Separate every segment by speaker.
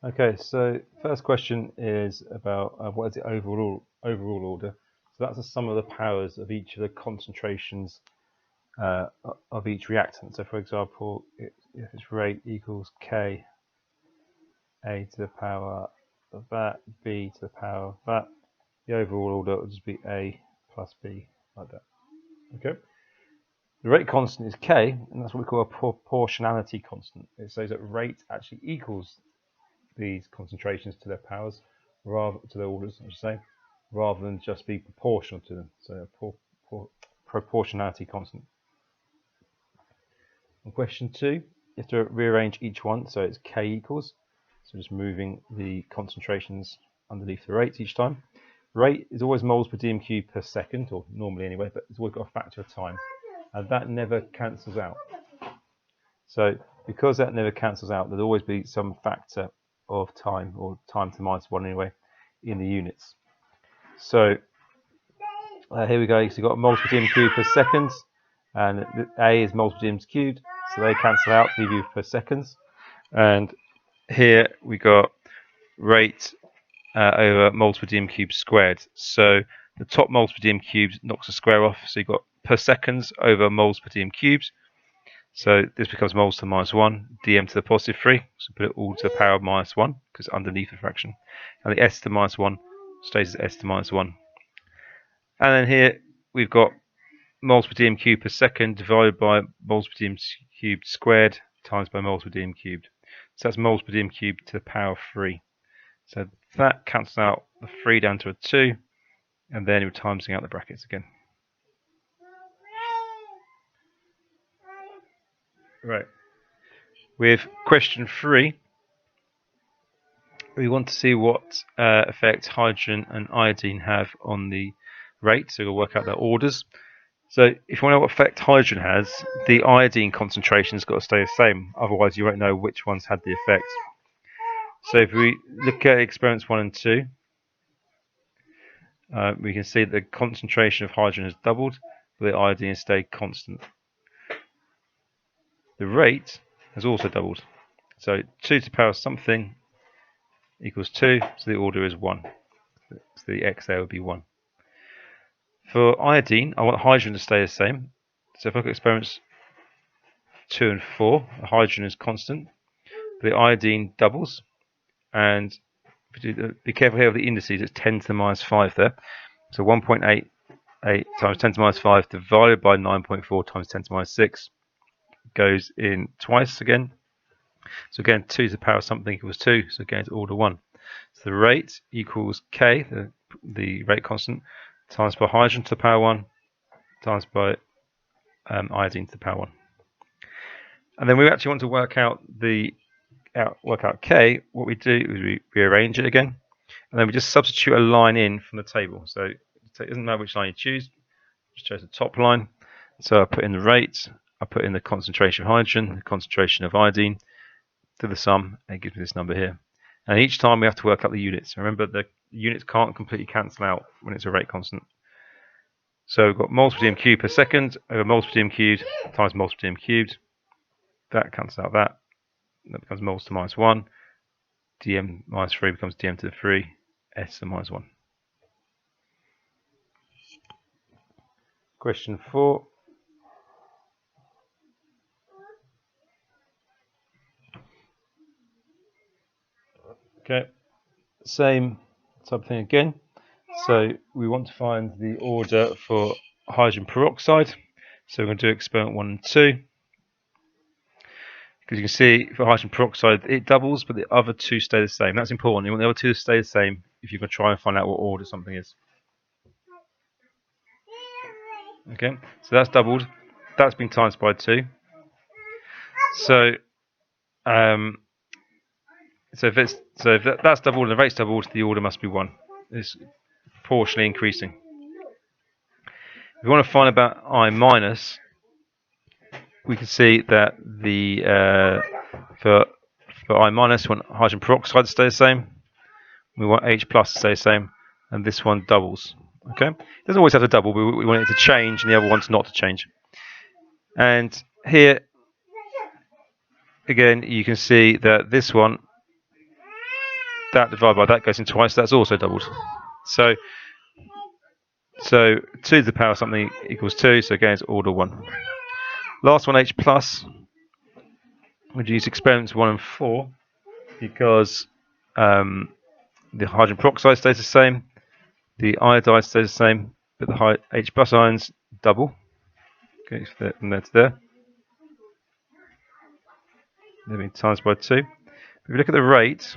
Speaker 1: Okay, so first question is about what is the overall order? So that's the sum of the powers of each of the concentrations of each reactant. So for example, if its rate equals K, A to the power of that, B to the power of that, the overall order will just be A plus B, like that. Okay. The rate constant is K, and that's what we call a proportionality constant. It says that rate actually equals these concentrations to their powers, rather to their orders, I should say, rather than just be proportional to them. So a proportionality constant. On question 2, you have to rearrange each one so it's K equals. So just moving the concentrations underneath the rates each time. Rate is always moles per dm cubed per second, or normally anyway, but it's always got a factor of time. And that never cancels out. So because that never cancels out, there'll always be some factor of time, or time to minus 1 anyway, in the units. So here we go. So you've got moles per dm cubed per seconds, and A is moles per dm cubed, so they cancel out to leave you per seconds. And here we got rate over moles per dm cubed squared. So the top moles per dm cubed knocks a square off, so you've got per seconds over moles per dm cubed. So this becomes moles to the minus 1, dm to the positive 3, so put it all to the power of minus 1, because it's underneath the fraction. And the s to the minus 1 stays as s to minus 1. And then here we've got moles per dm cubed per second divided by moles per dm cubed squared times by moles per dm cubed. So that's moles per dm cubed to the power of 3. So that cancels out the 3 down to a 2, and then we're timesing out the brackets again. Right. With question 3, we want to see what effect hydrogen and iodine have on the rate, so we'll work out their orders. So if you want to know what effect hydrogen has, the iodine concentration has got to stay the same, otherwise you won't know which ones had the effect. So if we look at experiments 1 and 2, we can see that the concentration of hydrogen has doubled, but the iodine has stayed constant. The rate has also doubled. So 2 to the power of something equals 2, so the order is 1. So the x there would be 1. For iodine, I want hydrogen to stay the same. So if I look at experiments 2 and 4, the hydrogen is constant, but the iodine doubles. And be careful here with the indices, it's 10 to the minus 5 there. So 1.88 times 10 to the minus 5 divided by 9.4 times 10 to the minus 6 goes in twice again. So again, 2 to the power of something equals 2, so again it's order 1. So the rate equals K, the rate constant, times by hydrogen to the power 1, times by iodine to the power 1. And then we actually want to work out K. What we do is we rearrange it again, and then we just substitute a line in from the table. So it doesn't matter which line you choose, just choose the top line. So I put in the rate, I put in the concentration of hydrogen, the concentration of iodine, to the sum, and it gives me this number here. And each time we have to work out the units. Remember, the units can't completely cancel out when it's a rate constant. So we've got moles per dm cubed per second over moles per dm cubed times moles per dm cubed. That cancels out that. That becomes moles to minus 1. dm minus 3 becomes dm to the 3, s to the minus 1. Question 4. Okay, same type of thing again. So we want to find the order for hydrogen peroxide. So we're going to do experiment 1 and 2. Because you can see for hydrogen peroxide it doubles, but the other two stay the same. That's important. You want the other two to stay the same if you're going to try and find out what order something is. Okay, so that's doubled. That's been times by 2. So if that's doubled and the rate's doubled, the order must be 1. It's proportionally increasing. If we want to find about I minus, we can see that the for I minus, we want hydrogen peroxide to stay the same. We want H plus to stay the same, and this one doubles. Okay, it doesn't always have to double, but we want it to change, and the other one's not to change. And here, again, you can see that this one that divided by that goes in twice. That's also doubled. So 2 to the power something equals 2. So again, it's order 1. Last one, H plus. We'd use experiments 1 and 4 because the hydrogen peroxide stays the same, the iodide stays the same, but the H plus ions double. Okay, from there to there. Then times by 2. If you look at the rate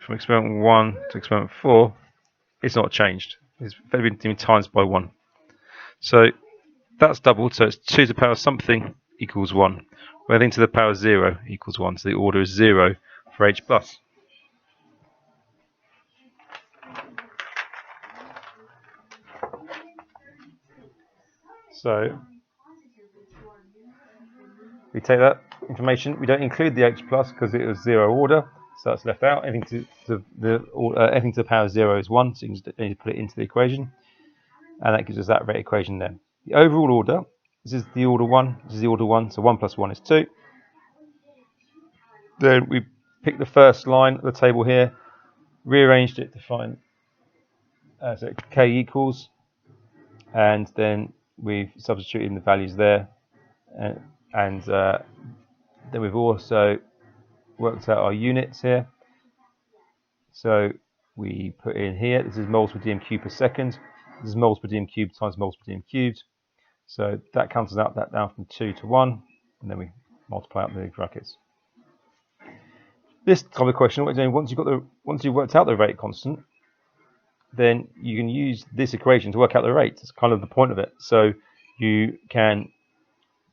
Speaker 1: from experiment 1 to experiment 4, it's not changed. It's been times by 1. So that's doubled, so it's 2 to the power something equals 1. Where anything to the power 0 equals 1, so the order is 0 for H plus. So we take that information, we don't include the H plus because it was 0 order, so that's left out. Anything to the power 0 is 1, so you need to put it into the equation, and that gives us that rate equation there. The overall order, this is the order 1, this is the order 1, so 1 plus 1 is 2. Then we pick the first line of the table here, rearranged it to find so K equals, and then we've substituted in the values there, and then we've also worked out our units here. So we put in here, this is moles per dm cubed per second, this is moles per dm cubed times moles per dm cubed. So that cancels out that down from 2 to 1, and then we multiply out the brackets. This type of question, once you've worked out the rate constant, then you can use this equation to work out the rate. That's kind of the point of it. So you can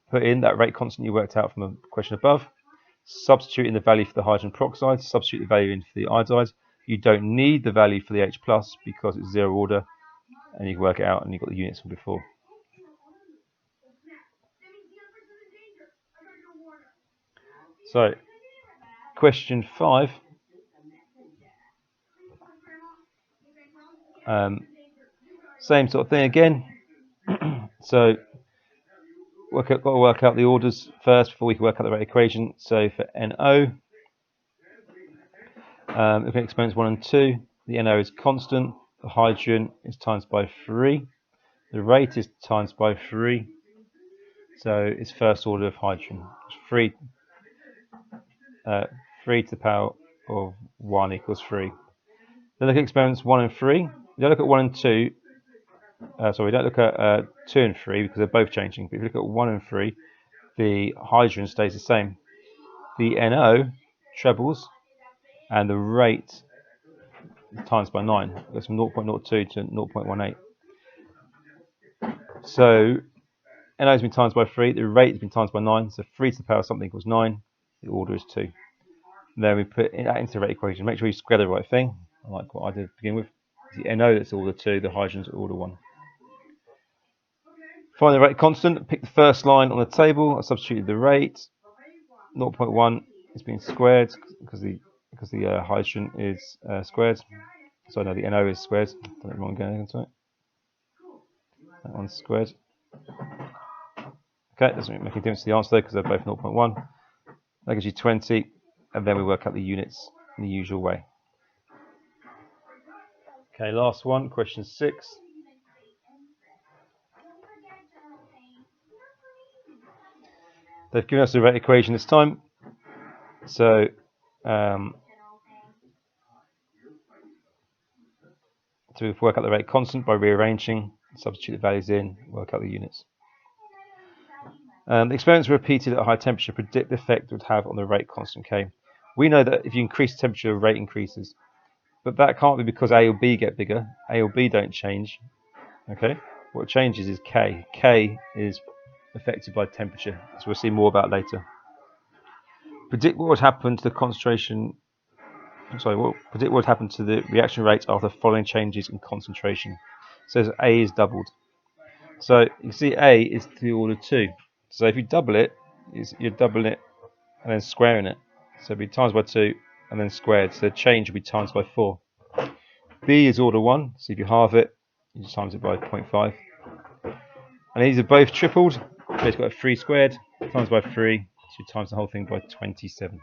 Speaker 1: put in that rate constant you worked out from the question above, substitute in the value for the hydrogen peroxide, substitute the value in for the iodide. You don't need the value for the H plus because it's 0 order, and you can work it out, and you've got the units from before. So, question 5. Same sort of thing again. So, got to work out the orders first before we can work out the rate equation. So for NO, if we experiments 1 and 2, the NO is constant, the hydrogen is times by 3, the rate is times by 3, so it's first order of hydrogen. 3 to the power of 1 equals 3. Then look at experiments 1 and 3. We don't look at 1 and 2. We don't look at 2 and 3 because they're both changing. But if you look at 1 and 3, the hydrogen stays the same. The NO trebles, and the rate times by 9. It goes from 0.02 to 0.18. So NO has been times by 3, the rate has been times by 9, so 3 to the power of something equals 9, the order is 2. And then we put that into the rate equation. Make sure you square the right thing, like what I did to begin with. The NO that's order 2, the hydrogen's order 1. Find the rate constant, pick the first line on the table, I substituted the rate, 0.1 is being squared because the hydrogen is squared. So no, the NO is squared. Don't wrong again into it. That one's squared. Okay, doesn't make a difference to the answer there because they're both 0.1. That gives you 20, and then we work out the units in the usual way. Okay, last one, question 6. They've given us the rate equation this time. So to work out the rate constant by rearranging, substitute the values in, work out the units. The experiments were repeated at a high temperature, predict the effect it would have on the rate constant K. We know that if you increase the temperature, the rate increases. But that can't be because A or B get bigger. A or B don't change. Okay? What changes is K. K is affected by temperature, so we'll see more about later. Predict what would happen to the concentration. Predict what would happen to the reaction rate after the following changes in concentration. So A is doubled. So you can see A is to the order 2. So if you double it, you're doubling it and then squaring it. So it'd be times by 2 and then squared. So the change would be times by 4. B is order 1. So if you halve it, you just times it by 0.5. And these are both tripled. So it's got a 3 squared times by 3. So you times the whole thing by 27.